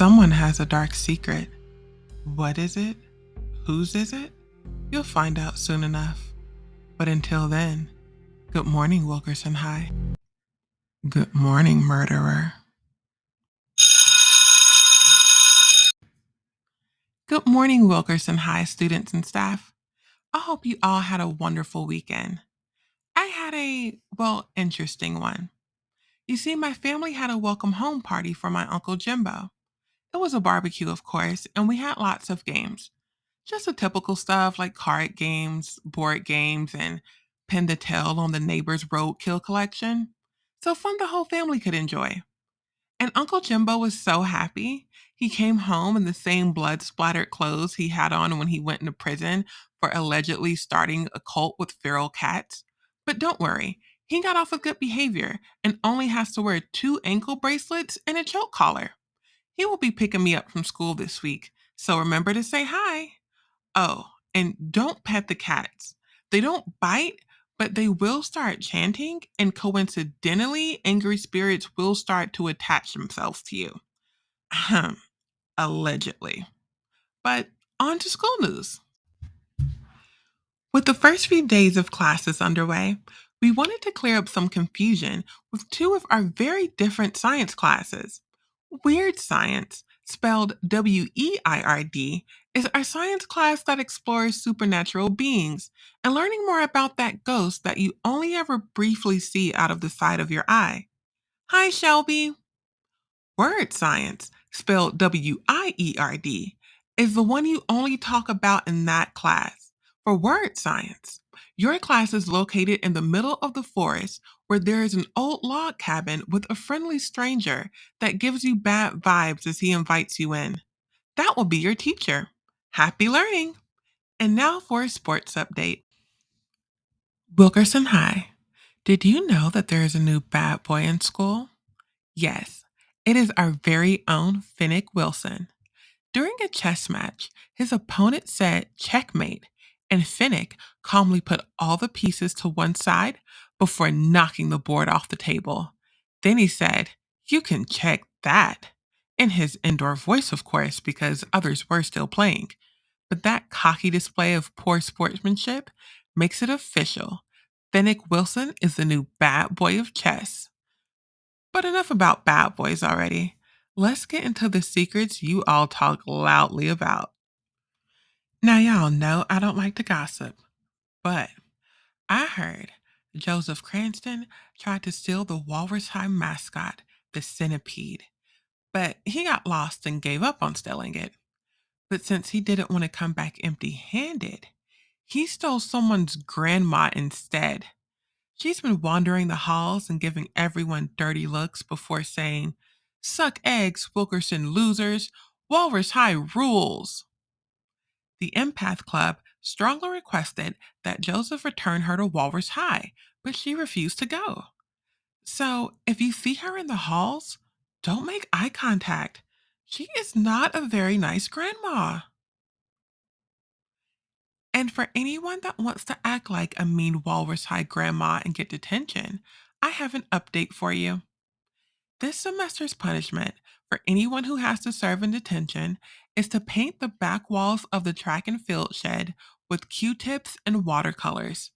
Someone has a dark secret. What is it? Whose is it? You'll find out soon enough. But until then, good morning, Wilkerson High. Good morning, murderer. Good morning, Wilkerson High students and staff. I hope you all had a wonderful weekend. I had interesting one. You see, my family had a welcome home party for my Uncle Jimbo. It was a barbecue, of course, and we had lots of games. Just the typical stuff like card games, board games, and pin the tail on the neighbor's roadkill collection. So fun the whole family could enjoy. And Uncle Jimbo was so happy. He came home in the same blood splattered clothes he had on when he went into prison for allegedly starting a cult with feral cats. But don't worry, he got off with good behavior and only has to wear 2 ankle bracelets and a choke collar. He will be picking me up from school this week, so remember to say hi. Oh, and don't pet the cats. They don't bite, but they will start chanting, and coincidentally, angry spirits will start to attach themselves to you. Ahem, allegedly. But on to school news. With the first few days of classes underway, we wanted to clear up some confusion with 2 of our very different science classes. Weird Science, spelled WEIRD, is our science class that explores supernatural beings and learning more about that ghost that you only ever briefly see out of the side of your eye. Hi, Shelby. Word Science, spelled WIERD, is the one you only talk about in that class. For Word Science, your class is located in the middle of the forest where there is an old log cabin with a friendly stranger that gives you bad vibes as he invites you in. That will be your teacher. Happy learning! And now for a sports update. Wilkerson High. Did you know that there is a new bad boy in school? Yes, it is our very own Fennec Wilson. During a chess match, his opponent said checkmate, and Fennec calmly put all the pieces to one side before knocking the board off the table. Then he said, "You can check that." In his indoor voice, of course, because others were still playing. But that cocky display of poor sportsmanship makes it official. Fennec Wilson is the new bad boy of chess. But enough about bad boys already. Let's get into the secrets you all talk loudly about. Now, y'all know I don't like to gossip, but I heard Joseph Cranston tried to steal the Walrus High mascot, the centipede, but he got lost and gave up on stealing it. But since he didn't want to come back empty handed, he stole someone's grandma instead. She's been wandering the halls and giving everyone dirty looks before saying, "Suck eggs, Wilkerson losers. Walrus High rules." The Empath Club strongly requested that Joseph return her to Walrus High, but she refused to go. So if you see her in the halls, don't make eye contact. She is not a very nice grandma. And for anyone that wants to act like a mean Walrus High grandma and get detention, I have an update for you. This semester's punishment for anyone who has to serve in detention is to paint the back walls of the track and field shed with Q-tips and watercolors.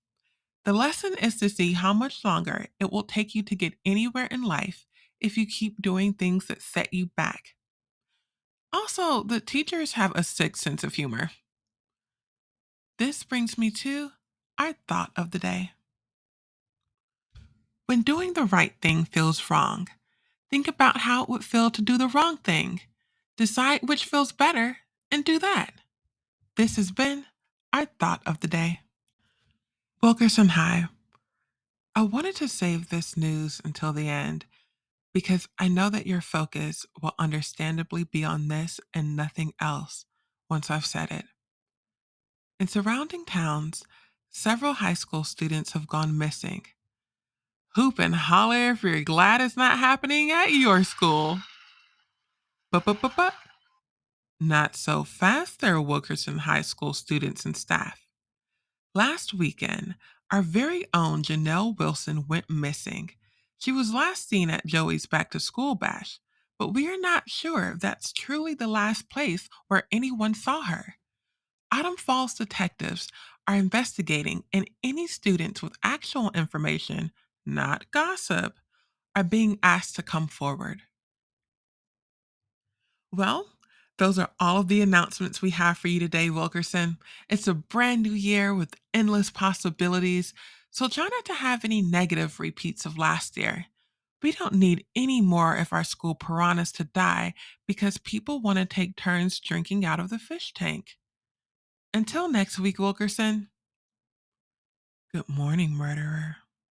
The lesson is to see how much longer it will take you to get anywhere in life if you keep doing things that set you back. Also, the teachers have a sick sense of humor. This brings me to our thought of the day. When doing the right thing feels wrong, think about how it would feel to do the wrong thing. Decide which feels better and do that. This has been our thought of the day. Wilkerson High. I wanted to save this news until the end because I know that your focus will understandably be on this and nothing else once I've said it. In surrounding towns, several high school students have gone missing. Hoop and holler if you're glad it's not happening at your school. But, not so fast there, Wilkerson High School students and staff. Last weekend, our very own Janelle Wilson went missing. She was last seen at Joey's back to school bash, but we are not sure if that's truly the last place where anyone saw her. Autumn Falls detectives are investigating, and any students with actual information, not gossip, are being asked to come forward. Well, those are all of the announcements we have for you today, Wilkerson. It's a brand new year with endless possibilities, so try not to have any negative repeats of last year. We don't need any more of our school piranhas to die because people want to take turns drinking out of the fish tank. Until next week, Wilkerson, good morning, murderer.